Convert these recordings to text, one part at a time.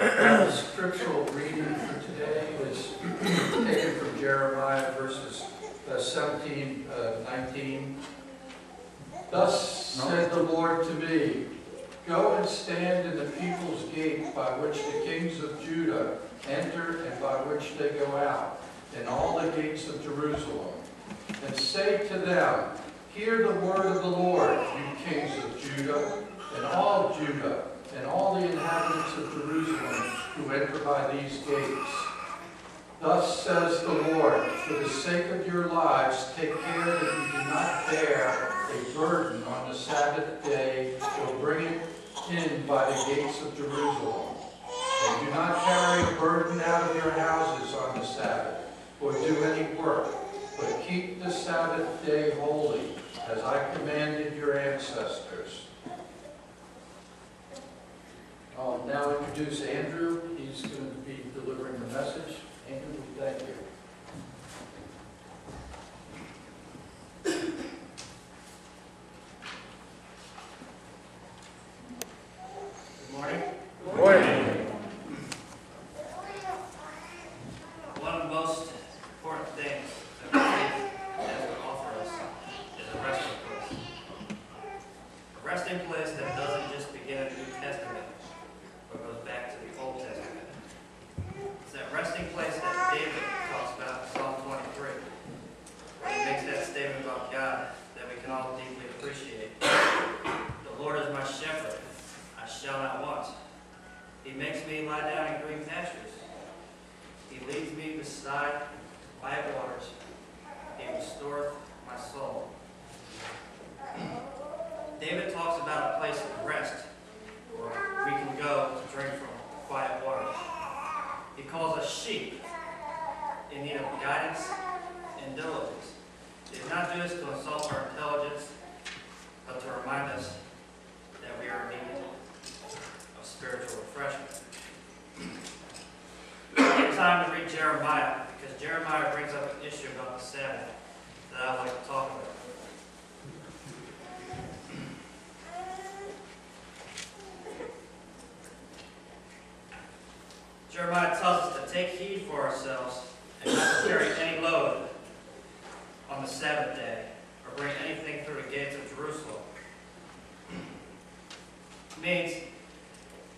The scriptural reading for today is taken from Jeremiah verses 17, 19. Thus said the Lord to me, go and stand in the people's gate by which the kings of Judah enter and by which they go out, in all the gates of Jerusalem. And say to them, hear the word of the Lord, you kings of Judah, and all Judah, and all the inhabitants of Jerusalem who enter by these gates. Thus says the Lord, for the sake of your lives, take care that you do not bear a burden on the Sabbath day, or bring it in by the gates of Jerusalem. And do not carry a burden out of your houses on the Sabbath, or do any work, but keep the Sabbath day holy, as I commanded your ancestors. I'll now introduce Andrew. He's going to be delivering the message. Andrew, thank you. Good morning. Good morning. One of the most important things that faith has to offer us is a resting place. A resting place that doesn't just begin in the New Testament, but goes back to the Old Testament. It's that resting place that David talks about in Psalm 23, where he makes that statement about God that we can all deeply appreciate. The Lord is my shepherd, I shall not want. He makes me lie down in green pastures. He leads me beside quiet waters. He restoreth my soul. David talks about a place of rest where we can go to drink from quiet water. He calls us sheep in need of guidance and diligence. He does not do this to insult our intelligence, but to remind us that we are in need of spiritual refreshment. It's time to read Jeremiah, because Jeremiah brings up an issue about the Sabbath that I would like to talk about. Jeremiah tells us to take heed for ourselves and not to carry any load on the Sabbath day or bring anything through the gates of Jerusalem. It means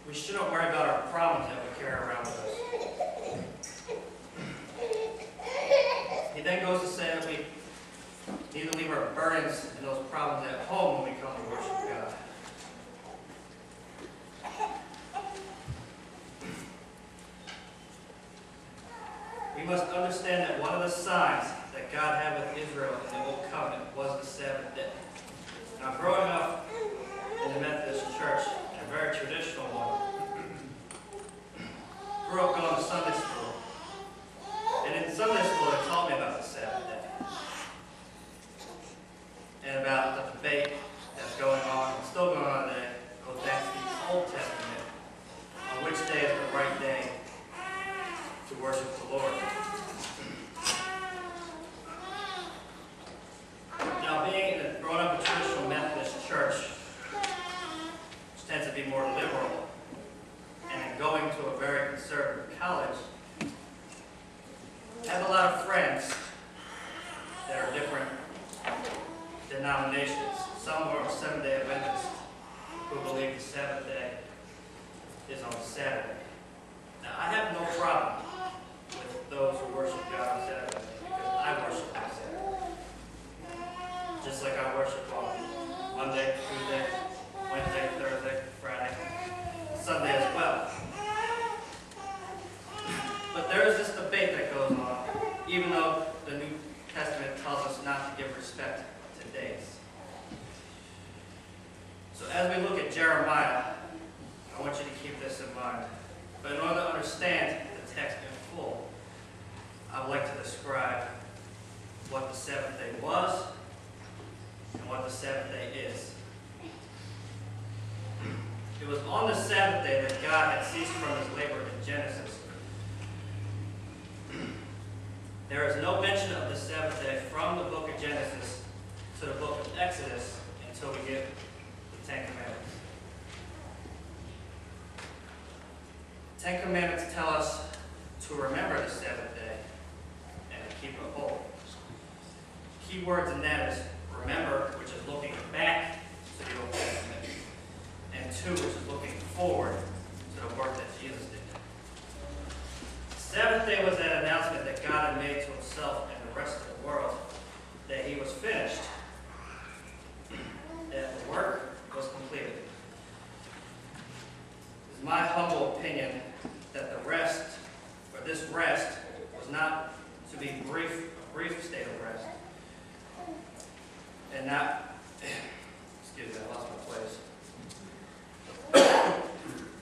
we shouldn't worry about our problems that we carry around with us. He then goes to say that we need to leave our burdens and those problems at home when we come to worship God. We must understand that one of the signs that God had with Israel in the Old Covenant was the Sabbath day. Now, growing up in the Methodist Church, a very traditional one, grew up going to Sunday school. And in Sunday school, they taught me about the Sabbath day. And about the debate that's going on, and still going on today, goes back to the Old Testament, on which day is the right day to worship the Lord. Now, growing up in a traditional Methodist church, which tends to be more liberal, and then going to a very conservative college, I have a lot of friends that are different denominations. Some are Seventh-day Adventists who believe the Sabbath day is on Saturday. Now, I have no problem with those who worship God on Saturday because I worship on Saturday. Just like I worship on Monday, Tuesday, Wednesday, Thursday, Friday, Sunday as well. But there is this debate that goes on, even though the New Testament tells us not to give respect to days. So as we look at Jeremiah, I want you to keep this in mind. But in order to understand the text in full, I would like to describe what the seventh day was and what the seventh day is. It was on the Sabbath day that God had ceased from his labor in Genesis. There is no mention of the Sabbath day from the book of Genesis to the book of Exodus until we get the Ten Commandments. Ten Commandments tell us to remember the Sabbath day and to keep it holy. Key words in that is remember, which is looking back to the Old Testament, and two, which is looking forward to the work that Jesus did. The Sabbath day was that announcement that God had made to himself and the rest of the world that he was finished, that the work was completed. It is my humble opinion that the rest, or this rest, was not to be a brief state of rest, and not, excuse me, I lost my place,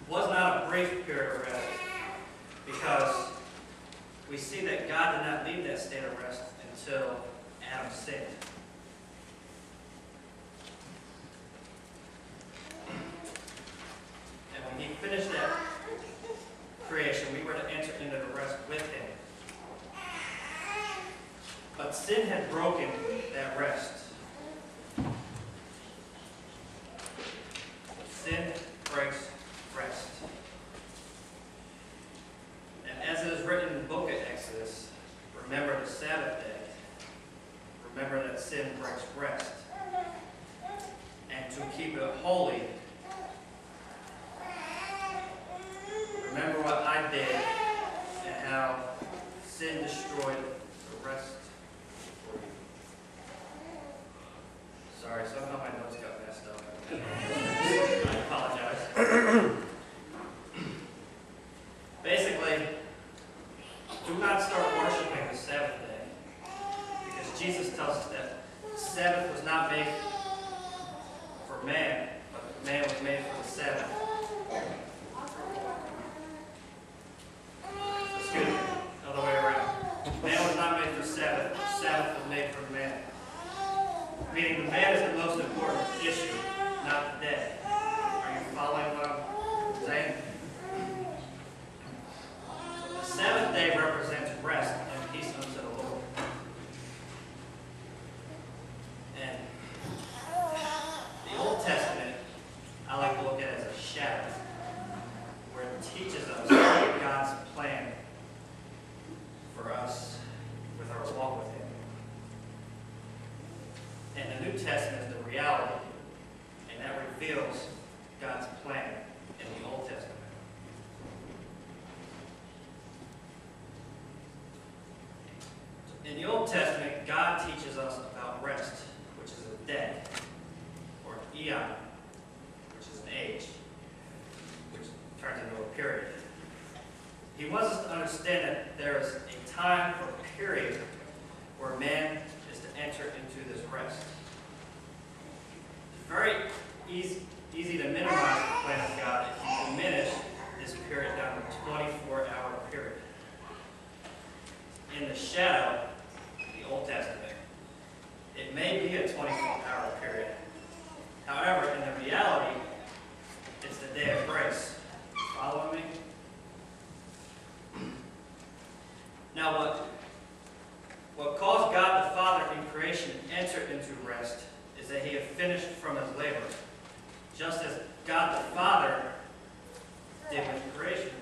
was not a brief period of rest, because we see that God did not leave that state of rest until Adam sinned. And when he finished that creation, we were to enter into the rest with him. But sin had broken that rest. Sin breaks rest. And as it is written in the book of Exodus, remember the Sabbath day. Remember that sin breaks rest. And to keep it holy, remember what I did and how sin destroyed the rest for you. Sorry, somehow my notes got messed up. I apologize. Basically, do not start worshiping the Sabbath day, because Jesus tells us that the Sabbath was not made for man, but man was made for the Sabbath. Excuse me, other way around. Man was not made for Sabbath, the Sabbath was made for man. Meaning the man is the most important issue, not the day. Are you following what I'm saying? The Sabbath day represents rest and peace unto the Lord. And the Old Testament, I like to look at it as a shadow, where it teaches us God's plan for us with our walk with him. And the New Testament is the reality, and that reveals God's plan in the Old Testament. In the Old Testament, God teaches us about rest, which is a day, or an eon, which is an age, which turns into a period. He wants us to understand that there is a time or a period where man is to enter into this rest. It's very easy to minimize the plan of God if you diminish this period down to a 24-hour period. In the shadow, the Old Testament, it may be a 24-hour period. However, in the reality, it's the day of grace. Follow me? Now, what caused God the Father in creation to enter into rest is that he had finished from his labor. Just as God the Father did with creation,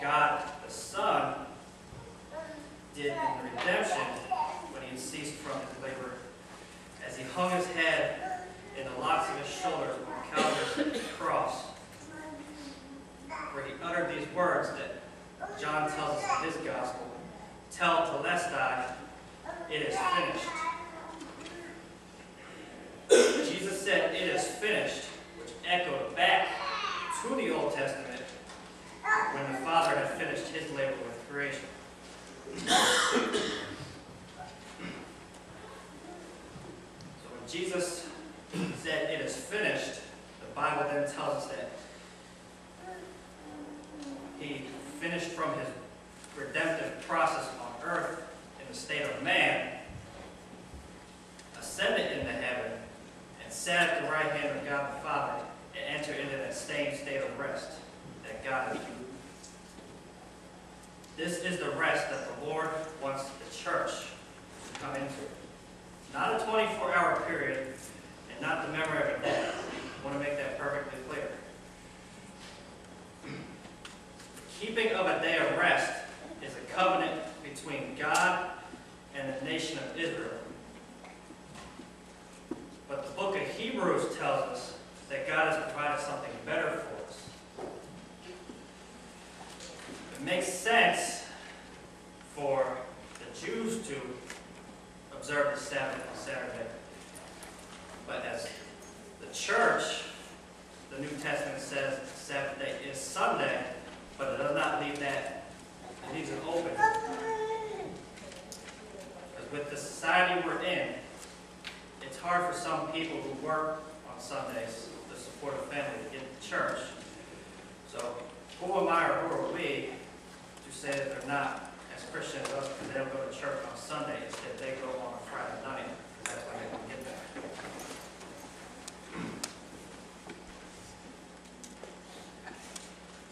God the Son did in redemption when he ceased from his labor, as he hung his head in the locks of his shoulders on Calvary's cross, where he uttered these words that John tells us in his gospel, "Tell Telestai, it is finished." Jesus said, "It is finished," which echoed back to the Old Testament when the Father had finished his labor with creation. So when Jesus said, "It is finished," the Bible then tells us that he finished from his redemptive process on earth in the state of man, ascended into heaven, and sat at the right hand of God the Father, and entered into that same state of rest that God has given. This is the rest that the Lord wants the church to come into. Not a 24-hour period, and not the memory of a day. I want to make that perfectly clear. The keeping of a day of rest is a covenant between God and the nation of Israel. But the book of Hebrews tells us that God has provided something better for us. It makes sense for the Jews to observe the Sabbath on Saturday. But as the church, the New Testament says the Sabbath day is Sunday, but it does not leave that, it leaves it open. Because with the society we're in, it's hard for some people who work on Sundays to support a family to get to church. So who am I or who are we to say that they're not as Christian as us because they don't go to church on Sunday, instead they go on a Friday night, because that's when they can get there.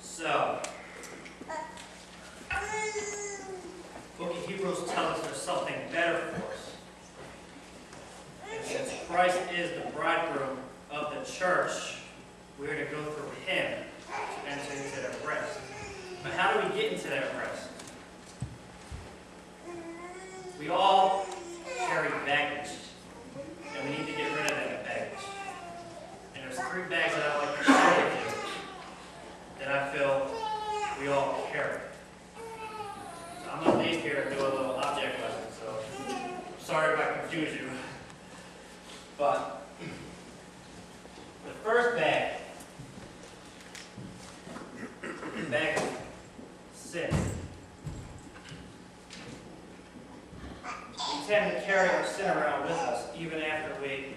So, book of Hebrews tells us there's something better for us. And since Christ is the bridegroom of the church, we're to go through him to enter into that rest. But how do we get into that rest? We all carry baggage, and we need to get rid of that baggage. And there's 3 bags that I like to share with you that I feel we all carry. So I'm going to leave here and do a little object lesson, so sorry if I confuse you. But the first bag, the bag of sin. We tend to carry our sin around with us even after we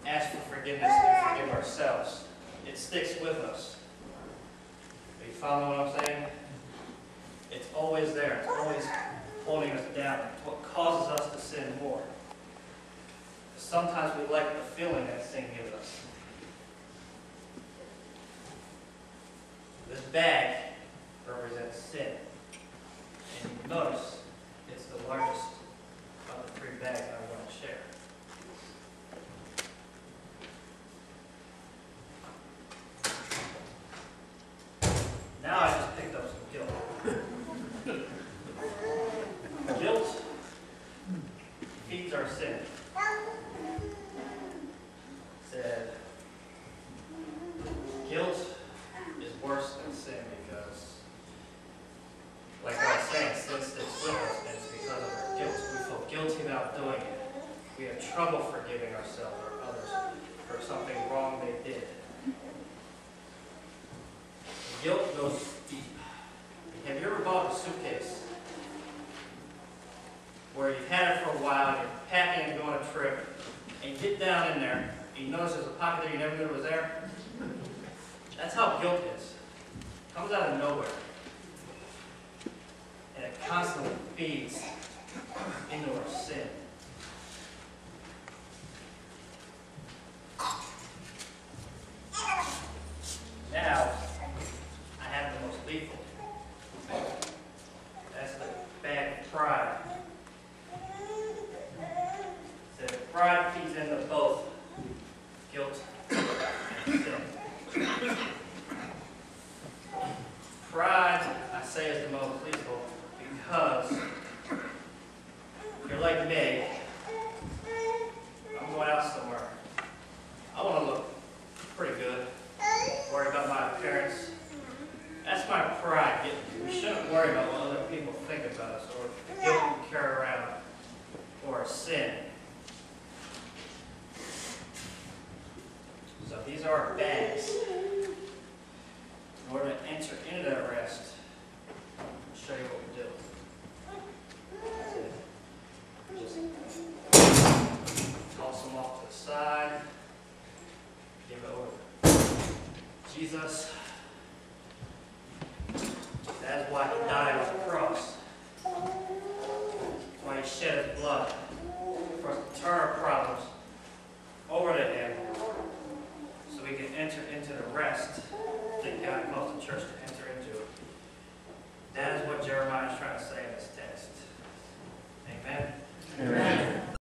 ask for forgiveness and forgive ourselves. It sticks with us. Are you following what I'm saying? It's always there. It's always holding us down. It's what causes us to sin more. Sometimes we like the feeling that sin gives us. This bag represents sin. And you notice it's the largest of the 3 bags I'm going to share. Now I just picked up some guilt. Guilt feeds our sin. Said guilt is worse than sin because, like I was saying, sin sticks with us, and it's because of our guilt. We feel guilty about doing it. We have trouble forgiving ourselves or others for something wrong they did. Guilt goes deep. Have you ever bought a suitcase where you've had it for a while, you're packing and going on a trip, and you get down in there, and you notice there's a pocket there you never knew was there? That's how guilt is. It comes out of nowhere. And it constantly feeds into our sin. Now, I have the most lethal. That's the bad pride. So pride feeds into both guilt and sin. Pride, I say, is the most lethal because you're like me. I'm going out somewhere. I want to look pretty good. Worry about my appearance. That's my pride. We shouldn't worry about what other people think about us or the guilt we carry around or our sin. So these are our bags. In order to enter into that rest, I'll show you what we do. Just toss them off to the side. Give it over to Jesus. That is why he died on the cross. That's why he shed his blood. For us to turn our